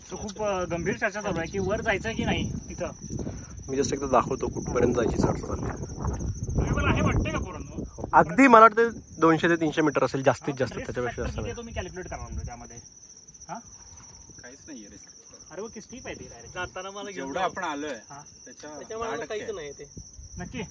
So खूप गंभीर चर्चा चालू आहे की वर जायचं की नाही तिथं. मी जस्ट एकदा दाखवतो कुठपर्यंत जायची चर्चा चालली आहे. मला हे वाटतंय का पोरांनो? अगदी मला वाटतं 200 ते 300 मीटर असेल जास्तीत जास्त, त्याच्यापेक्षा जास्त नाही. तुम्ही कॅल्क्युलेट करा त्यामध्ये. हा काहीच नाहीये रिस्क. अरे वो किस्ती पाहिजे डायरेक्ट जाताना मला जेवढं आपण आलोय त्याच्या काहीच नाही ते नक्की.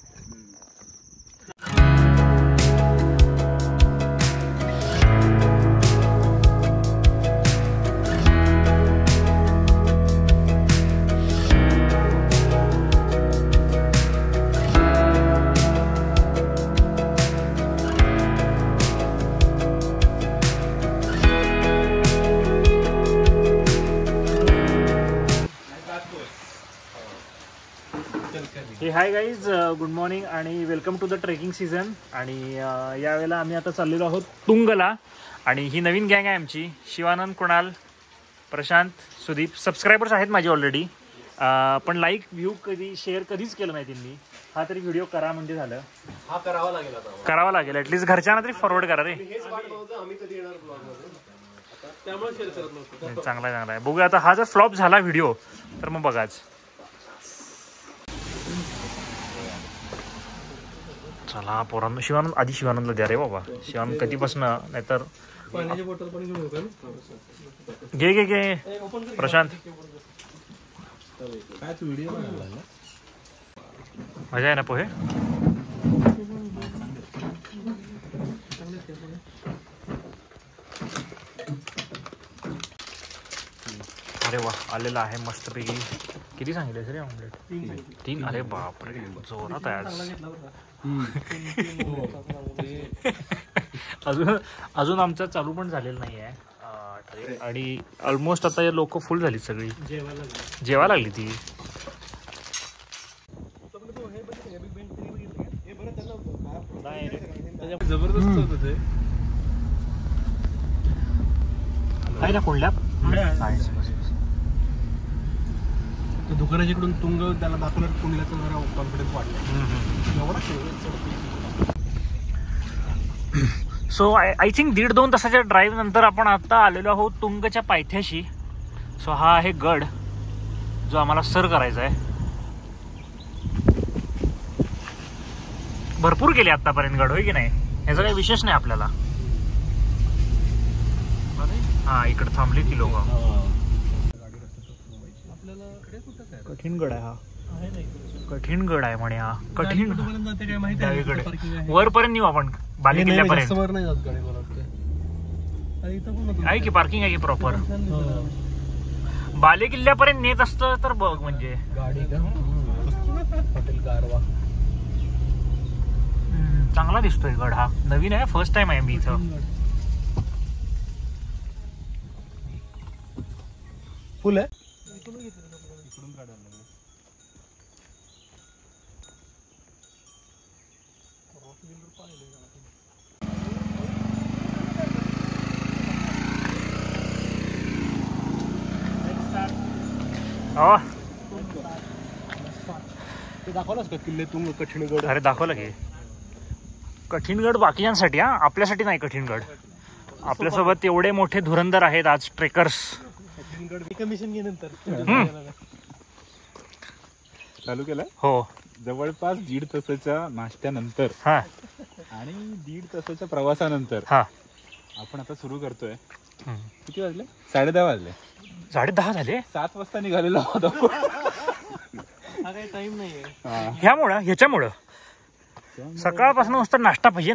हे हाय गाईज, गुड मॉर्निंग आणि welcome to the trekking season. आणि यावेळेला आम्ही आता चाललेलो आहोत तुंगला. आणि ही नवीन गँग आहे आमची. शिवानंद, कुणाल, प्रशांत, सुदीप. सबस्क्रायबर्स आहेत माझे ऑलरेडी, पण लाईक व्ह्यू कधी शेअर कधीच केलं नाही त्यांनी. हा तरी व्हिडिओ करा म्हणजे झालं. हा करावा लागेल, करावा लागेल ॲटलीस्ट घरच्यांना तरी फॉरवर्ड करा रे. चांगला आहे. बघूया आता हा जर फ्लॉप झाला व्हिडिओ तर मग बघाच. चला पोरांनो, शिवानंद आधी शिवानंदला द्या रे बाबा. शिवानंद कधीपासून नाहीतर पाण्याची बॉटल पण घेऊन येऊ. घे प्रशांत. मजा आहे ना पोहे. अरे वा, आलेला आहे मस्तपैकी. किती सांगितले रे ऑमलेट? 3. अरे बापरे, जोरात आहे आज. अजून आमचं चालू पण झालेलं नाही आहे. आणि ऑलमोस्ट आता लोक फुल झाली सगळी. जेवा लागली ती. जबरदस्त होत ते. आहे ना कोणल्या दुकानाच्याकडून तुंग त्याला दाखवलं कुंडल्याचं जरा कॉन्फिडन्स वाटलं. एवढा सो आय थिंक 1.5-2 तासाच्या ड्राईव्ह नंतर आपण आता आलेलो आहोत तुंगच्या पायथ्याशी. सो हा आहे गड जो आम्हाला सर करायचा आहे. भरपूर गेले आतापर्यंत गड, होय की नाही? ह्याचा काही विशेष नाही आपल्याला. हा इकडे थांबली ती लोक. कठीण गड आहे हा. कठीण गड आहे म्हणे हा. कठीण वरपर्यंत येऊ आपण बाले किल्ल्यापर्यंत. आहे की पार्किंग आहे की प्रॉपर. बाले किल्ल्यापर्यंत नेत असतं तर बघ म्हणजे. चांगला दिसतोय गड हा. नवीन आहे, फर्स्ट टाइम आहे मी इथं. फुल आहे. दाखवलास का किल्ले तुंग कठीणगड? अरे दाखवलं की. कठीणगड बाकीच्यांसाठी, हा आपल्यासाठी नाही. कठीणगड आपल्यासोबत एवढे मोठे धुरंधर आहेत आज ट्रेकर्स. कमिशन घे नंतर चालू केलं हो. जवळपास 1.5 तासाच्या नाश्त्यानंतर हा आणि 1.5 तासाच्या प्रवासानंतर हा आपण आता सुरू करतोय. किती वाजले? 10:30 वाजले. 10:30 झाले. 7 वाजता निघालेलो होतो. हा काही टाइम नाहीये. ह्याच्यामुळं सकाळपासून नुसतं नाश्ता पाहिजे.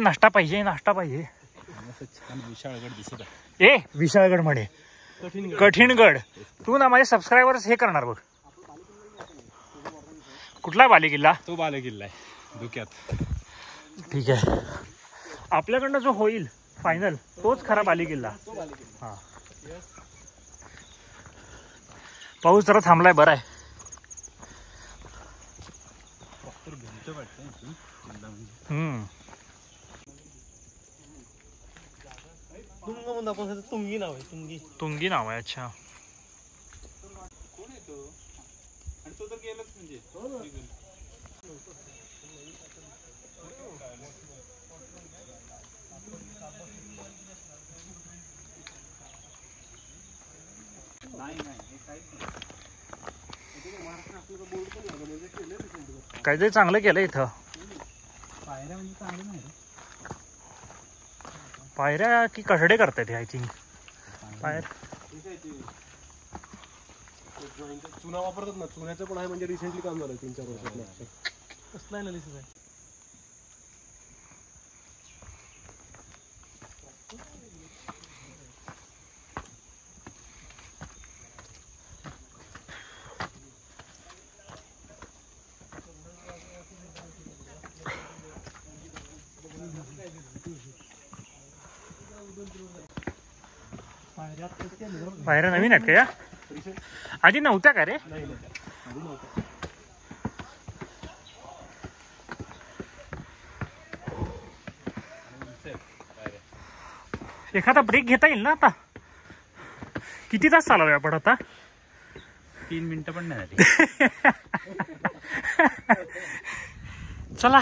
छान विशाळगड दिसत आहे. विशाळगड म्हणे कठीणगड. तू ना माझे सबस्क्रायबर्स हे करणार बघ. कुठला बाले किल्ला? तो बाले किल्ला आहे धुक्यात. ठीक आहे, आपल्याकडनं जो होईल फायनल तोच खरा बाले किल्ला. हा पाऊस जरा थांबलाय, बरं आहे. तुंगी नाव आहे. तुंगी नाव आहे. अच्छा. कोण आहे तो? आणि तो तर गेलाच म्हणजे. काहीतरी चांगलं केलं इथं. पायऱ्या म्हणजे चांगलं नाही रे. पायऱ्या की कठडे करतायत आय थिंक. पायर चुना वापरतात ना, चुन्याचं पण आहे. म्हणजे रिसेंटली काम झालं 3-4 वर्षात. कसला अनालिसिस आहे? पायऱ्या नवीन आहेत का या? आधी नव्हत्या का रे? एखादा ब्रेक घेता येईल ना आता? किती तास चालवूया आपण आता? 3 मिनिटं पण नाही झाली. चला.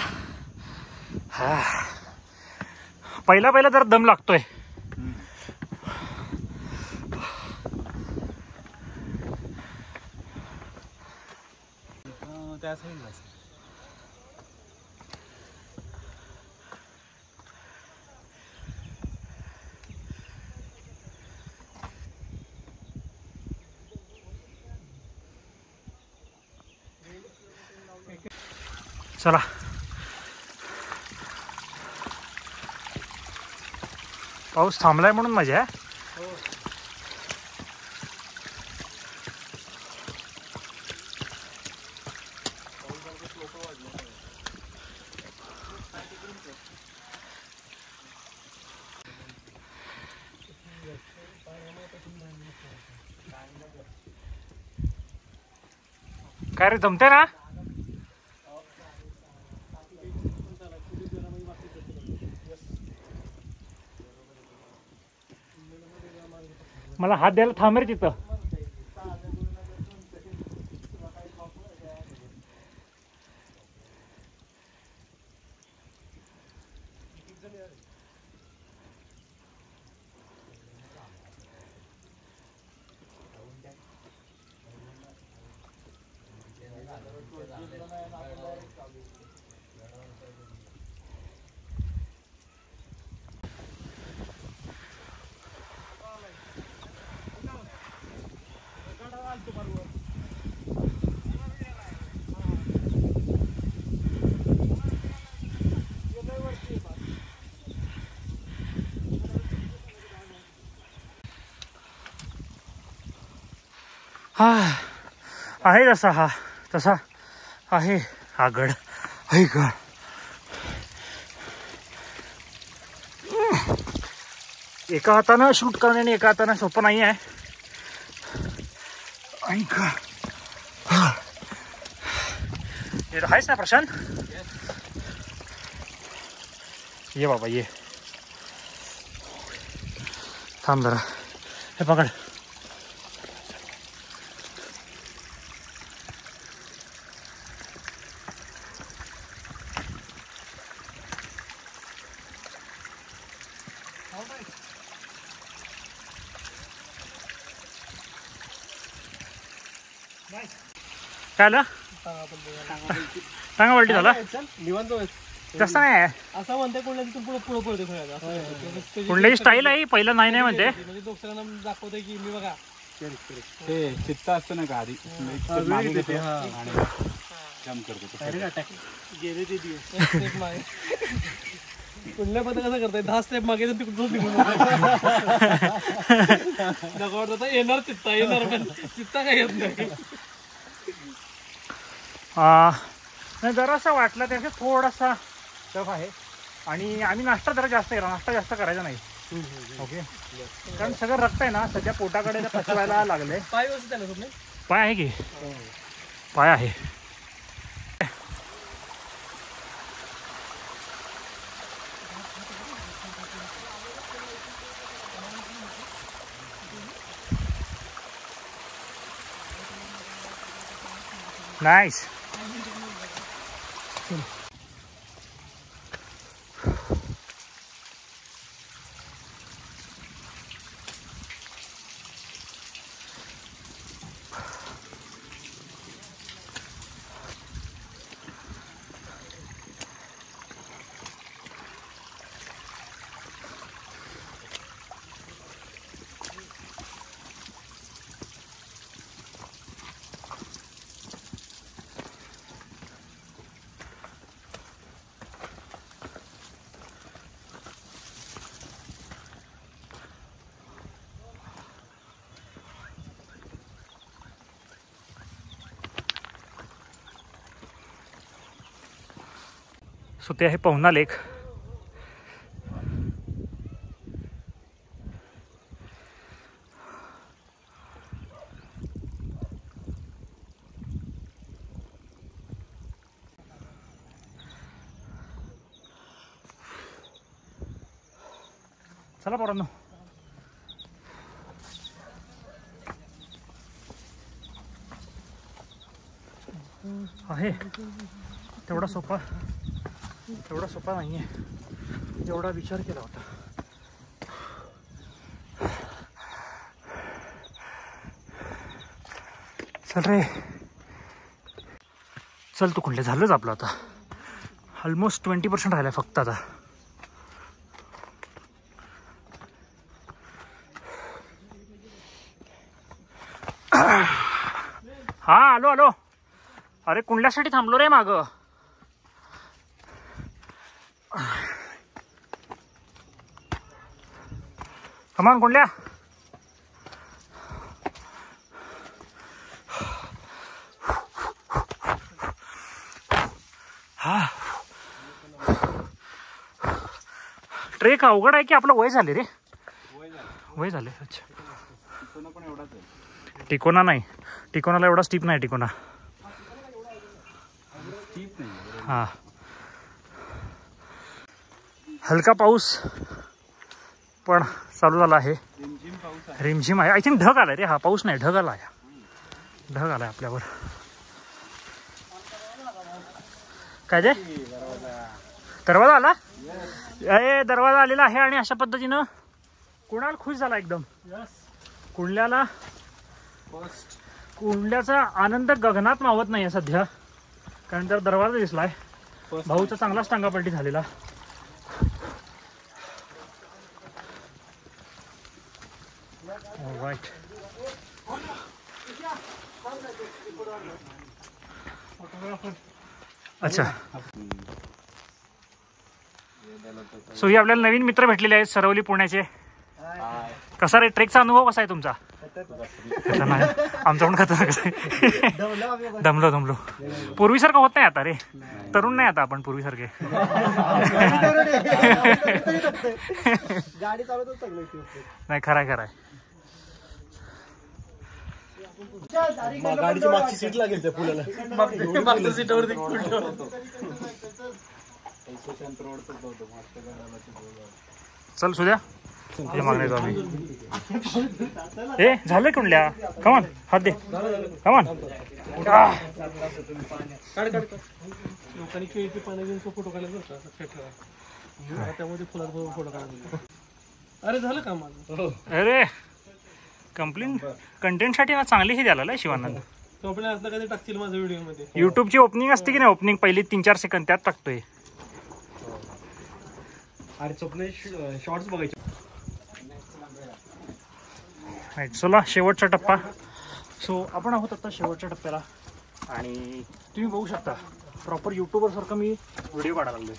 पहिला जर दम लागतोय. त्या साईडला चला. पाऊस थांबलाय म्हणून मजा आहे. काय रे, जमते ना? मला हात द्यायला थांब रे तिथं. आहे तसा आहे हा गड. एका हातानं शूट करणे आणि एका हातानं सोपं नाही आहे. आहेस ना प्रशांत? ये बाबा ये. थांब जरा, हे पकड. काय आलं? टांगा पलटी झाला. निवांत जास्त नाही आहे. असं म्हणते कोणला तिथून पुढे पळते सगळ्यात. कुठल्याही स्टाईल आहे. पहिलं नाही म्हणते. म्हणजे दुसऱ्यांना दाखवते की मी बघा ते चित्त असतं ना का आधी मागे घेते आणि जम्प करतो. गेले ते दिवस मागे कुठल्या पद्धत कसं करताय 10 स्टेप मागे तर तिकडून निघून दगड येणार चित्ता काय येत नाही. नाही जरासा वाटला त्याचा थोडासा टफ आहे. आणि आम्ही नाश्ता जरा जास्त केला. नाश्ता जास्त करायचा नाही. ओके, कारण सगळं रक्त आहे ना सध्या पोटाकडे पचवायला लागलंय. पाय व्यवस्थित आहे ना? पाय आहे की पाय आहे. नाईस. सो ते आहे पवना लेक. चला पोरांनो. आहे तेवढा सोपा नाही आहे जेवढा विचार केला होता. चल रे चल तू कुंडले. झालंच आपलं आता. ऑलमोस्ट 20% राहिलं फक्त आता. हा आलो. अरे कुंडल्यासाठी थांबलो रे माग. कमान कुंडल्या. हा ट्रेक अवघड आहे की आपलं वय झाले रे. वय झाले. अच्छा टिकोना नाही. टिकोनाला एवढा स्टीप नाही. टिकोना हा हलका पाऊस पण चालू झाला आहे. रिमझिम आहे. आय थिंक ढग आलाय रे. हा पाऊस नाही ढग आलाय. ढग आलाय आपल्यावर. काय ते दरवाजा आला. ए दरवाजा आलेला आहे आणि अशा पद्धतीनं कुणाल खुश झाला एकदम. कुंडल्याचा आनंद गगनात मावत नाही सध्या. कारण तर दरवाजा दिसलाय. भाऊचा चांगलाच टांगापलटी झालेला. राईट. अच्छा सो ही आपल्याला नवीन मित्र भेटलेले आहेत सरवली पुण्याचे. कसा रे ट्रेकचा अनुभव कसा आहे तुमचा? खतरनाक. आमचा पण खतरनाक आहे. दमलो. पूर्वीसारखं होत नाही आता रे. तरुण नाही आता आपण पूर्वीसारखे. नाही खराय. गाडीची मागची सीट लागेल त्या पुलाला. मागच्या सीटावरती चल सुद्या मागणे तो आम्ही. ए झालं कुंडल्या. कमान हात दे. कमान. लोकांनी केळीची पानं घेऊन फोटो काढायला त्यामध्ये फुलात फोटो काढायला. अरे झालं का माझं. अरे कंप्लेंट कंटेंटसाठी ना चांगली ही द्यायला शिवानंद. कंपनी असलं कधी टाकतील माझ्या व्हिडिओ मध्ये. युट्यूबची ओपनिंग असते की नाही. ओपनिंग पहिली 3-4 सेकंद त्यात टाकतोय. अरे स्वप्न शॉर्ट्स बघायचे. राईट. चला शेवटचा टप्पा. सो आपण आहोत आता शेवटच्या टप्प्याला आणि तुम्ही बघू शकता प्रॉपर युट्यूबर सारखं मी व्हिडिओ काढायला लागलोय.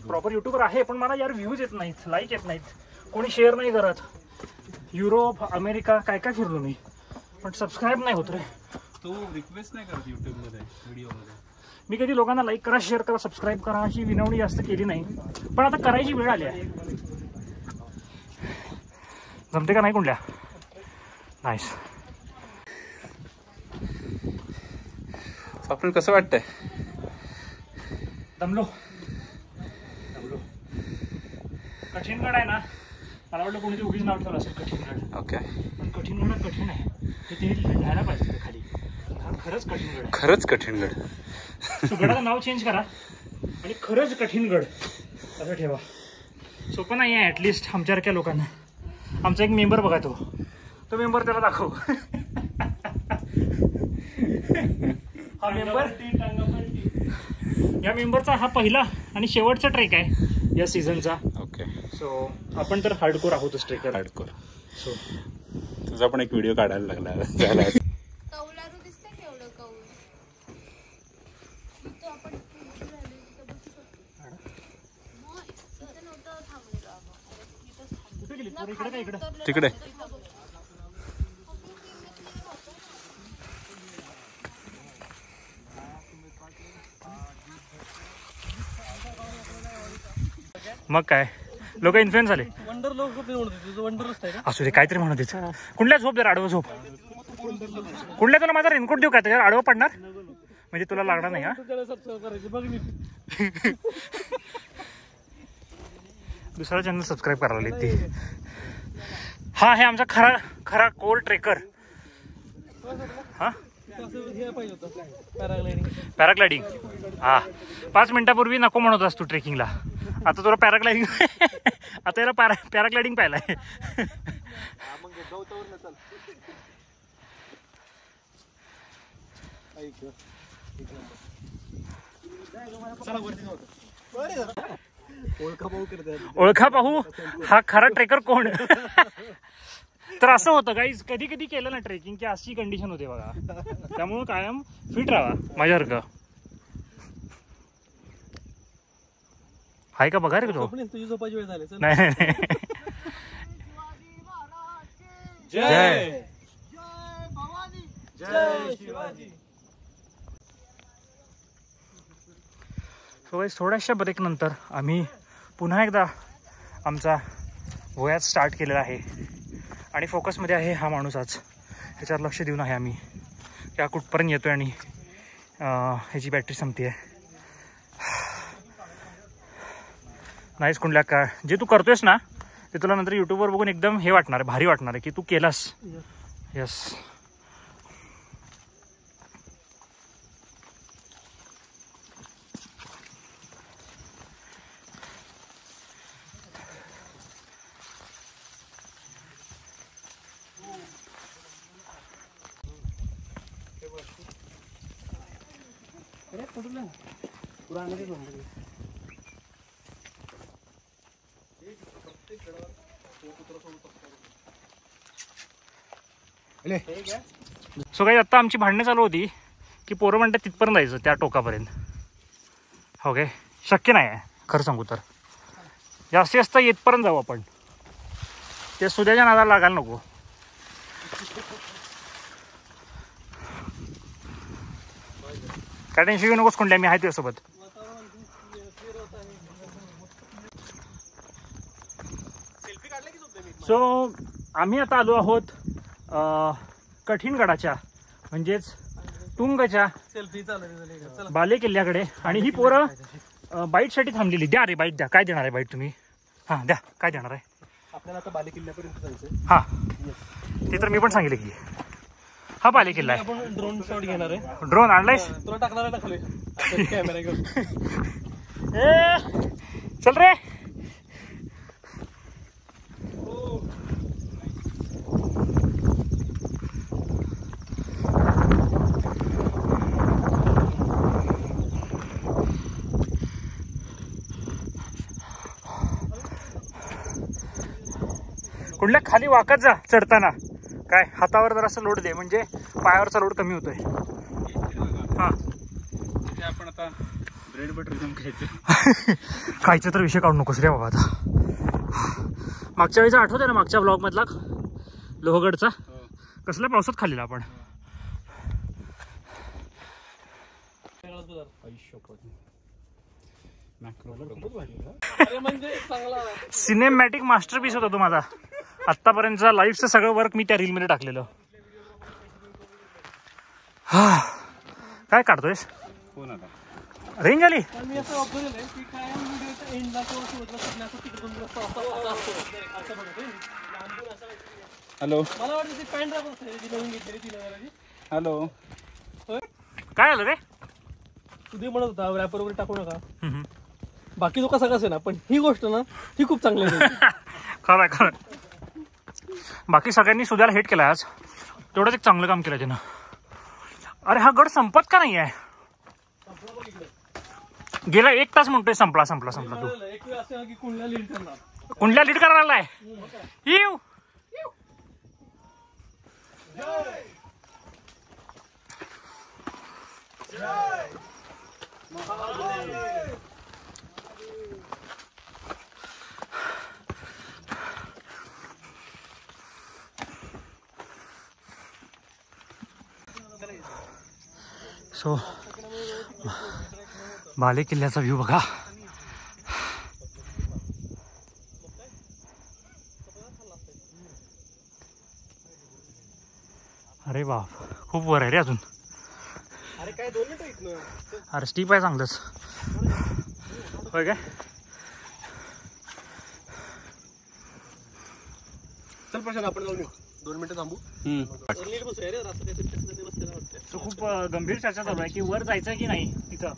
प्रॉपर युट्यूबर आहे पण मला यार व्ह्यूज येत नाहीत. लाईक येत नाहीत. कोणी शेअर नाही करत. युरोप अमेरिका काय फिरलो मी पण सबस्क्राईब नाही होत रे. तो रिक्वेस्ट नाही करत युट्यूबमध्ये व्हिडिओमध्ये. मी कधी लोकांना लाईक करा शेअर करा सबस्क्राईब करा अशी विनवणी जास्त केली नाही. पण आता करायची वेळ आली आहे. जमते का नाही कुंडल्या. नाईस. आपण कसं वाटतंय. दमलो. कठीणगड आहे ना. मला वाटलं कोणी उगीच नाव ठेवलं असेल कठीणगड. ओके. पण कठीणगड कठीण आहे. ते लिहायला पाहिजे खाली. खरंच कठीणगड आहे. खरंच कठीणगड. गडाचं नाव चेंज करा आणि खरंच कठीणगड असं ठेवा. सोपं नाही आहे ॲटलिस्ट आमच्यासारख्या लोकांना. आमचा एक मेंबर बघा तो मेंबर त्याला दाखव. हा मेंबर या मेंबरचा हा पहिला आणि शेवटचा ट्रेक आहे या सीझनचा. ओके. सो आपण तर हार्डकोर आहोतच ट्रेकर. हार्डकोर. सो तुझा पण एक व्हिडिओ काढायला लागला झाला. कौलारू दिसतंय केवढं कौल. तो आपण तिकडे मग काय लोक इन्फ्लुएन्स झाले. वंडर लोक म्हणत होते तुझं वंडरच आहे का? असू दे काहीतरी म्हणत येत. कुठल्या झोप जरा आडवं झोप. कुठल्या तुला माझा रेनकोट देऊ का त्याच्यावर आडवं पडणार म्हणजे तुला लागणार नाही. हा त्याला सबस्क्राईब करायची बघ मी. दुसरा चॅनल सबस्क्राईब करायला ती. हा हे आमचा खरा खरा कोर ट्रेकर. हा असं हे पाहिजे होतं पॅराग्लायडिंग. पॅराग्लायडिंग. हा 5 मिनिटापूर्वी नको म्हणत होतास तू ट्रेकिंगला. आता तुला पॅराग्लायडिंग आता याला पॅराग्लायडिंग पाहिलाय. ओळखा पाहू हा खरा ट्रेकर कोण. तर असं होतं गाईज कधी कधी केलं ना ट्रेकिंग की अशी कंडिशन होते बघा. त्यामुळे कायम फिट राहा माझ्यासारखं. हाय का बघा रे तो. तुझी झोपाची वेळ झाली. नाही नाही जय जय शिवाजी. सो गाईज थोड्याशा ब्रेक नंतर आम्ही पुन्हा एकदा आमचा वयात स्टार्ट केलेला आहे आणि फोकसमध्ये आहे हा माणूस. आज ह्याच्यावर लक्ष देऊन आहे आम्ही त्या कुठपर्यंत येतोय आणि ह्याची बॅटरी संपती आहे. नाहीच कुंडल्या का जे तू करतोयस ना ते तुला नंतर यूट्यूबवर बघून एकदम हे वाटणार आहे भारी वाटणार आहे की तू केलास. यस सो काही आत्ता आमची भांडणं चालू होती की पोरं म्हणतात तिथपर्यंत जायचं त्या टोकापर्यंत. हो काय शक्य नाही आहे खरं सांगू तर. जास्तीत जास्त येतपर्यंत जाऊ आपण. ते सूर्याच्या नादाला लागायला नको. काय टेन्शन घेऊ नकोस कुंडल्या मी आहे तुझ्यासोबत. सो आम्ही आता आलो आहोत कठीण गडाच्या म्हणजेच तुंगच्या सेल्फी चालू बाले किल्ल्याकडे. आणि ही पोरं बाईटसाठी थांबलेली. द्या रे बाईट द्या. काय देणार आहे बाईट तुम्ही. हां द्या काय देणार आहे. आपल्याला आता बाले किल्ल्यापर्यंत जायचं. हां ते तर मी पण सांगितलं की हा बाले किल्ला आहे. आपण ड्रोन शॉट घेणार आहे. ड्रोन आणलायस. तुला टाकणार आहे टाकले कॅमेरा घेऊन. ए चल रे. कुठल्या खाली वाकत जा चढताना. काय हातावर जरासं लोड दे म्हणजे पायावरचा लोड कमी होतोय. हां आपण आता ब्रेड बटर जाऊन खायचं. खायचं तर विषय काढू नकोस रे बाबा. आता मागच्या वेळेचा आठवत आहे ना मागच्या ब्लॉग मधला लोहगडचा कसल्या पावसात खाल्लेला आपण. सिनेमॅटिक मास्टरपीस होता तो माझा आत्तापर्यंतचा. लाईफचं सगळं वर्क मी त्या रीलमध्ये टाकलेलं. काय काढतोयस. कोण आता रेंज आली. मी असं ऑब्झर्व केलंय की काय व्हिडिओच्या एंडला किंवा शेवटला कुठल्या असं तिकडून रस्ता असं बघत आहे. हॅलो मला वाटतं ती पॅन्ट राखत ती नवीन घेतलेली 3000ची. हॅलो काय आलं रे. तू म्हणत होता रॅपर वगैरे टाकू नका. बाकी तो कसा कसे ना पण ही गोष्ट ना ही खूप चांगली आहे. खरं खरं. बाकी सगळ्यांनी सुद्याला हेट केला आज. तेवढंच एक चांगलं काम केलं त्यानं. अरे हा गड संपत का नाही आहे. गेला 1 तास म्हणतोय संपला संपला संपला. तू एक वेळ असं की कुंडला लीड करणार. कुंडल्या लीड करायला आहे. येऊ सो बाले किल्ल्याचा व्ह्यू बघा. अरे बाप, खूप वर आहे रे अजून. अरे काय 2 मिनिटं इथनं. अरे स्टीप आहे चांगलंच. होय काय? चल प्रशांत आपण जाऊन येऊ. 2 मिनिटं थांबू. नीट बसूया रे, रस्ता काहीतरी बसलेला वाटतं. तो खूप गंभीर चर्चा चालू आहे की वर जायचं की नाही तिथं.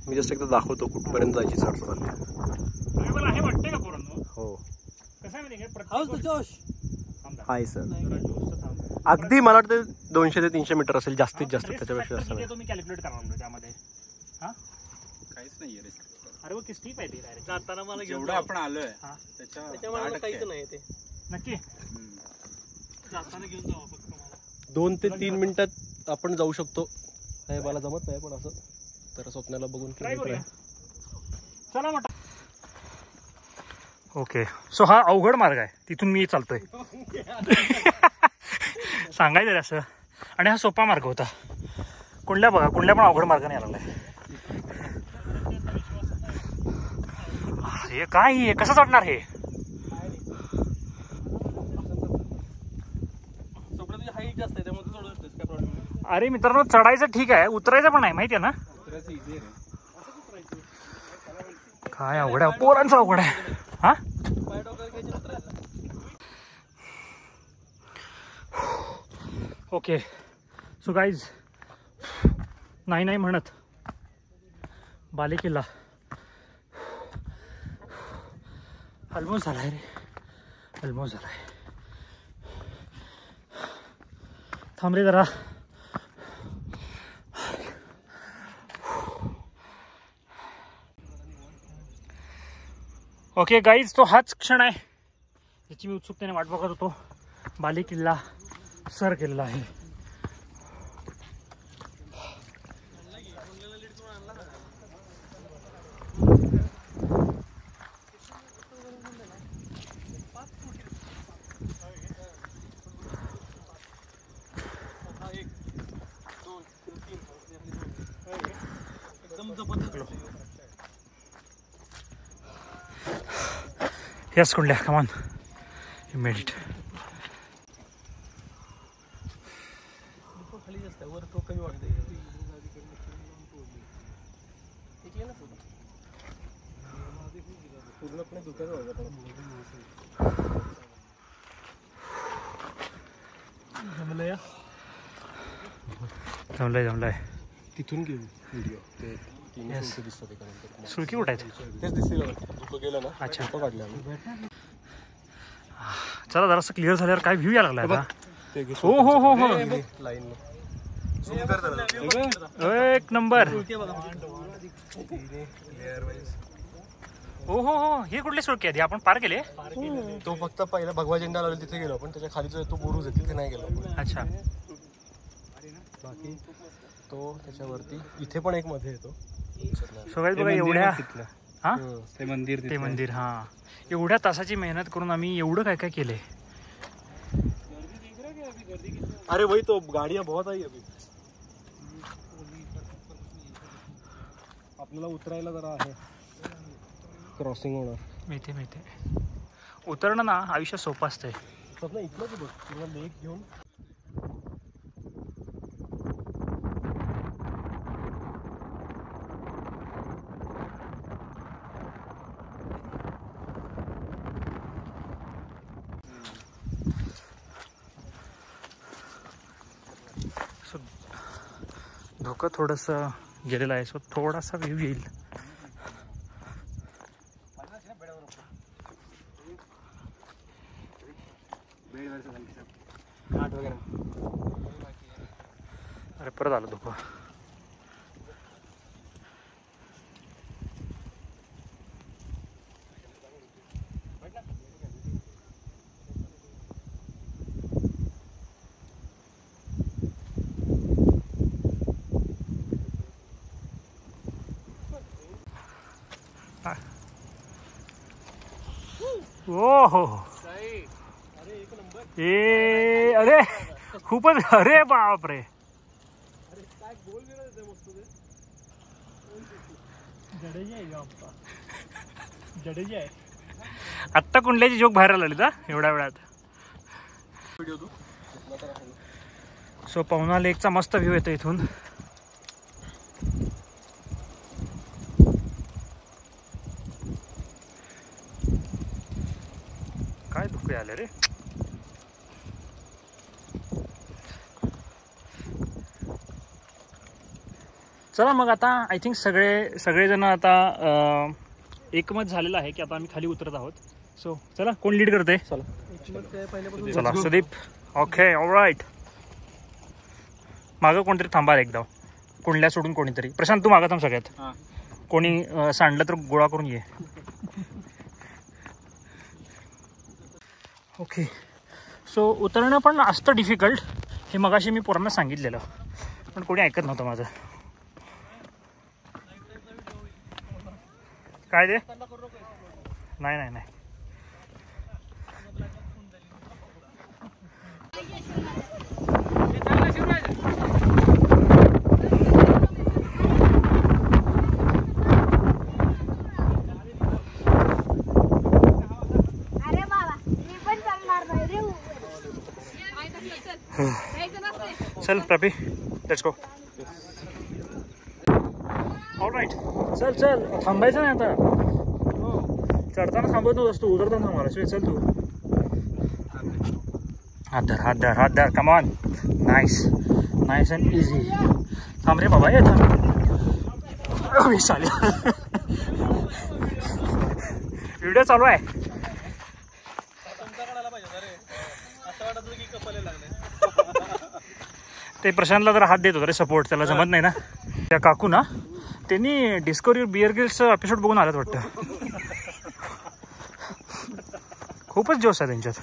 मी जस्ट एकदा दाखवतो कुठपर्यंत जायची चर्चा चालली आहे. तुम्ही आहे वाटतंय का पोरांनो? हो कसं आहे माहिती आहे का? हाऊस द जोश. Hi sir. जरा जोरचं थांब. अगदी मला वाटतं 200 ते 300 मीटर असेल जास्तीत जास्त, त्याच्यापेक्षा जास्त किती नाही. आहे तुम्ही कॅल्क्युलेट करणार म्हणजे त्यामध्ये? हा काहीच नाहीये रे. अरे वो किस स्टीप आहे ती डायरेक्ट. जाताना मला घेऊन जेवढं आपण आलोय हा. त्याच्यामुळे मला काहीच नाही ते. नक्की. जाताना घेऊन जाऊ फक्त मला. 2 ते 3 मिनिटात आपण जाऊ शकतो. हे मला जमत नाही पण असं तर स्वप्नाला बघून ट्राय करूया. चला मोठा. ओके, सो हा अवघड मार्ग आहे, तिथून मी चालतोय. सांगायचं रे असं. आणि हा सोपा मार्ग होता. कुंडल्या बघा, कुंडल्या पण अवघड मार्ग नाही आलेला आहे. हे काय हे कसं चढणार हे? सोबत तुझी हाईट जास्त आहे त्यामुळे तू सोडू शकतोस, काय प्रॉब्लेम नाही. अरे मित्रांनो, चढायचं ठीक आहे, उतरायचं पण आहे माहिती आहे ना. काय अवघड आहे, पोरांचं अवघड आहे. हा पाय डोक्यावर घ्यायचे उतरायचं. ओके, सो गाईज, नाही म्हणत बाले किल्ला ऑलमोस्ट झालाय रे, ऑलमोस्ट झालाय. थांब रे जरा. ओके गाईज, तो हाच क्षण आहे ज्याची मी उत्सुकतेने वाट बघत होतो. बाले किल्ला सर केलेला आहे. Yes, Kundya, come on. You made it. खाली जास्त आहे, वर तो कमी वाटतंय. पूर्णपणे दुखायचं जमलंय. तिथून घेऊ व्हिडिओ. ते 300 दिसतात एकानंतर. सुळकी उठायचं. तेच दिसतील दुःख गेलं ना. अच्छा. फोटो काढले आम्ही. चला जरासं क्लिअर झाल्यावर काय व्ह्यू यायला लागला आता. ते घे. हो लाईन एक नंबर. हो हे कुठले सुळके आहेत? आपण पार केले. तो फक्त पहिला भगवा झेंडा लावला तिथे गेलो आपण. त्याच्या खाली जो तो बुरुज आहे तिथे नाही गेलो आपण. अच्छा, बाकी तो त्याच्यावरती इथे पण एक मध्ये येतो. सो गाईज बघा, एवढ्या हा ते मंदिर हा एवढ्या तासाची मेहनत करून आम्ही एवढं काय काय केलंय. अरे वही तो गाड़ियां बहुत आई अभी. आपल्याला उतरायला जरा आहे, क्रॉसिंग होणार. मिळते उतरणं ना आयुष्यात सोपं असतंय. स्वप्न इथलं की बघ पूर्ण लेक घेऊन. सो धोका थोडंसं गेलेलं आहे, सो थोडासा व्ह्यू येईल. अरे परत आलं धोका. ओहो अरे खूपच. अरे बाप रे, जडेजा आहे. आत्ता कुंडल्याची जोक बाहेर आलेली का एवढ्या वेळात? सो पवना लेकचा मस्त व्ह्यू येतो इथून. काय धुके आले रे. चला मग आता आय थिंक सगळेजण आता एकमत झालेलं आहे की आता आम्ही खाली उतरत आहोत. सो चला कोण लीड करते. चला सुदीप. Okay all right. मागं कोणतरी थांबा एकदा. कुंडल्या सोडून कोणीतरी. प्रशांत तू मागं थांब सगळ्यात. कोणी सांडलं तर गोळा करून ये. ओके. सो उतरणं पण असतं डिफिकल्ट. हे मगाशी मी पोरांना सांगितलेलं पण कोणी ऐकत नव्हतं माझं. काय ते. नाही नाही नाही. चल प्रभी लेट्स गो. ऑलराईट. चल चल थांबायचं नाही आता. चढताना थांबत नव्हतंस तू. उतरताना थांबला. चल तू. हात धर come on. Nice and easy. थांब रे बाबा. ये थांब. चालेल. व्हिडिओ चालू आहे. ते प्रशांतला जरा हात देत होता रे सपोर्ट. त्याला जमत नाही ना. त्या काकू ना त्यांनी डिस्कवरी बिअर ग्रिल्सचं एपिसोड बघून आल्यात वाटतं. खूपच जोश आहे त्यांच्यात.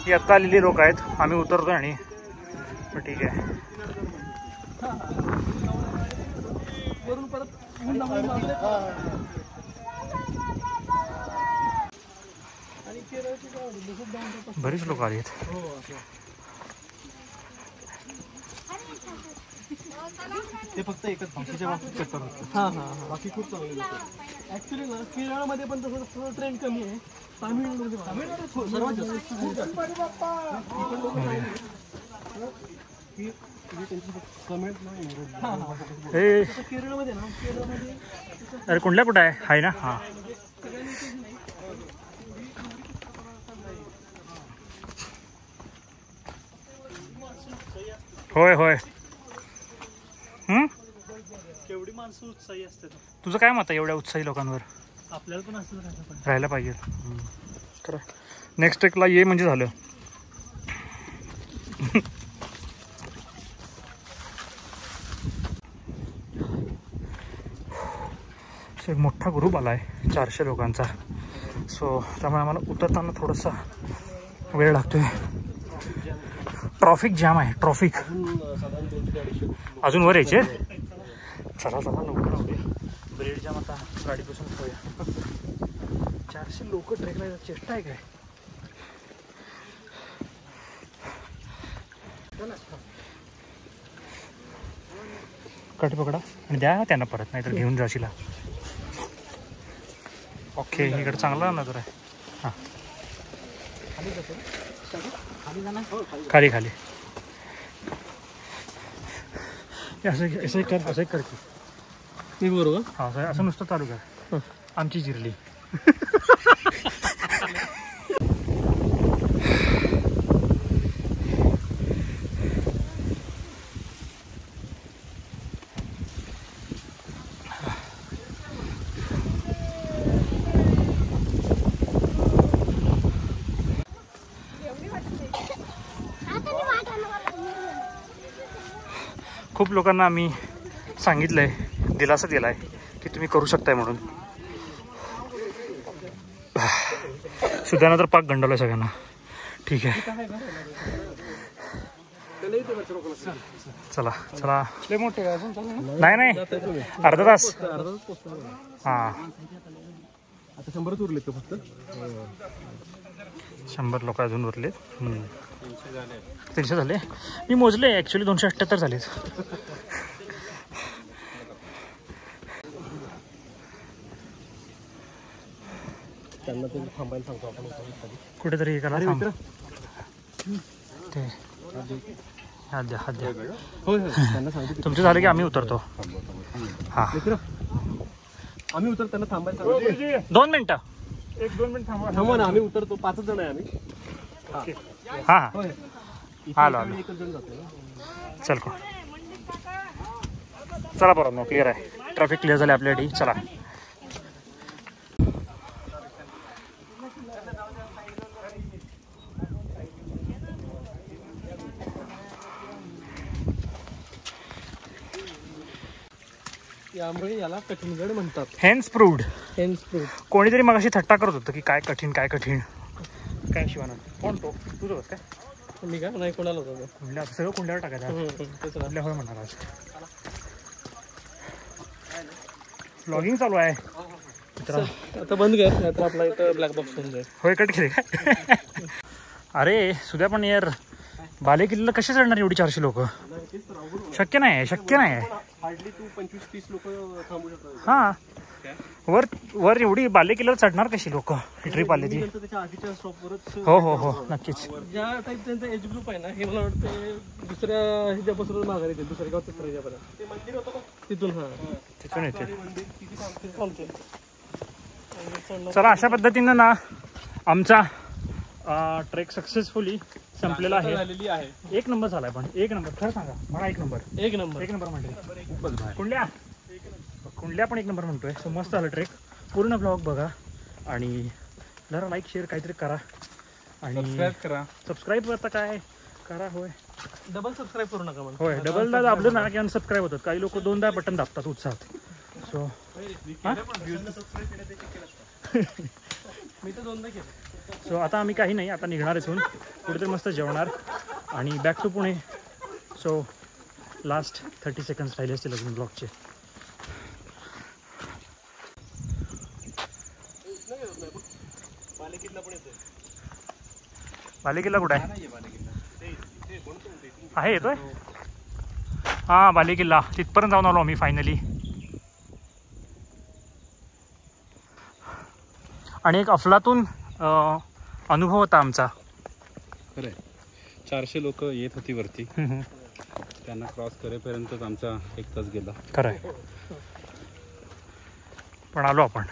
ही आत्ता आलेली लोक आहेत. आम्ही उतरतो आणि ठीक आहे. बरीच लोक आली आहेत. ते फक्त एकच भाषेच्या बाबतीत चक्कर होतं. बाकी खूप चांगले लोक. ऍक्च्युली ना केरळमध्ये पण तसं ट्रेंड कमी आहे. तामिळनाडूमध्ये सर्वात जास्त. केरळमध्ये ना अरे कुंडल्या कुठं आहे ना. हां होय. केवढी माणसं उत्साही असतात. तुझं काय मत आहे एवढ्या उत्साही लोकांवर. आपल्याला पण असं राहायला पाहिजे. खरं. नेक्स्ट ट्रेकला ये म्हणजे झालं. एक मोठा ग्रुप आला आहे 400 लोकांचा. सो त्यामुळे आम्हाला उतरताना थोडासा वेळ लागतोय. ट्रॉफिक जाम आहे. ट्रॉफिक अजून वर यायचे. चला लवकर होते. ब्रेड जाम आता गाडीपासून ठेवूया. 400 लोक ट्रेकला येतात. चेष्टा आहे काय. काठी पकडा आणि द्या त्यांना परत. नाहीतर घेऊन जाशील. ओके. इकडे चांगला नजर आहे. हां खाली असं कर की. मी बरोबर. हां असं नुसतं चालू कर. आमची जिरली. खूप लोकांना आम्ही सांगितलं आहे, दिलासा दिला आहे की तुम्ही करू शकताय म्हणून. सुद्धाना तर पाक गंडवलं सगळ्यांना. ठीक आहे चला चला नाही नाही अर्धा तास हां आता 100च उरलेत का फक्त 100 लोक अजून उरलेत 300 झाले मी मोजले ॲक्च्युली 278 झालेत त्यांना ते थांबायला सांगतो आपण कुठेतरी हे करा थांब. ते हात द्या हो त्यांना सांगतो तुमचे झाले की आम्ही उतरतो हां मित्र आम्ही उतर त्यांना थांबायला सांगतो 2 मिनटं 1-2 मिनिट थांबा. थांबा ना आम्ही उतरतो 5 जण आहे आम्ही हां हां आलो आलो एकच जण जातो ना चल को चला बरं क्लिअर आहे ट्रॅफिक क्लिअर झाले आपल्यासाठी चला यामुळे याला कठीणगड म्हणतात. Hence proved hence proved. कोणीतरी मग अशी थट्टा करत होतं की काय कठीण काय शिवानंद कोण तो तुझं होत काय मी का नाही कोणाला होतो कुंडल्या सगळं कुंड्यावर टाकायचं कुंडल्या होय म्हणणार आज ब्लॉगिंग चालू आहे मित्रा आता बंद कर नाहीतर आपला इथं ब्लॅक बॉक्स होऊन जाईल. होय कट केले काय अरे सुद्या पण यार बाले किल्ल्याला कसे चढणार एवढी 400 लोक शक्य नाही हार्डली तू 25-30 लोक थांबू शकतात हां वर एवढी बाले किल्ल्याला चढणार कशी लोक ही ट्रिप आली ती त्याच्या आधीच्या स्टॉपवरच हो नक्कीच ज्या टाईप त्यांचा एज ग्रुप आहे ना हे मला वाटतं दुसऱ्या ह्याच्यापासून माघारी येते दुसऱ्या गाव तिसऱ्या ह्याच्यापर्यंत ते मंदिर होतं तिथून तिथून येते चालते. चला अशा पद्धतीनं ना आमचा ट्रेक सक्सेसफुली संपलेला आहे झालेली आहे. 1 नंबर झालाय पण 1 नंबर खरं सांगा मला 1 नंबर एक नंबर 1 नंबर म्हणते कुंडल्या पण 1 नंबर म्हणतोय सो मस्त झालं ट्रेक पूर्ण ब्लॉग बघा आणि जरा लाईक शेअर काहीतरी करा आणि सबस्क्राईब करा. सबस्क्राईब आता काय करा होय डबल सबस्क्राईब करू नका मला. होय डबलदा दाबलं ना की अनसबस्क्राईब होतात काही लोक 2दा बटन दाबतात उत्साहात सो मी तर 2दा केलं. सो आता आम्ही काही नाही आता निघणार इथून कुठेतरी मस्त जेवणार आणि back to Pune so last 30 seconds राहिले असतील अजून ब्लॉगचे बालेकिल्ला कुठे आहे येतोय हां बालेकिल्ला तिथपर्यंत जाऊन आलो आम्ही फायनली आणि एक अफलातून अनुभव होता आमचा खरंय 400 लोक येत होती वरती त्यांना क्रॉस करेपर्यंतच आमचा 1 तास गेला खरं आहे पण आलो आपण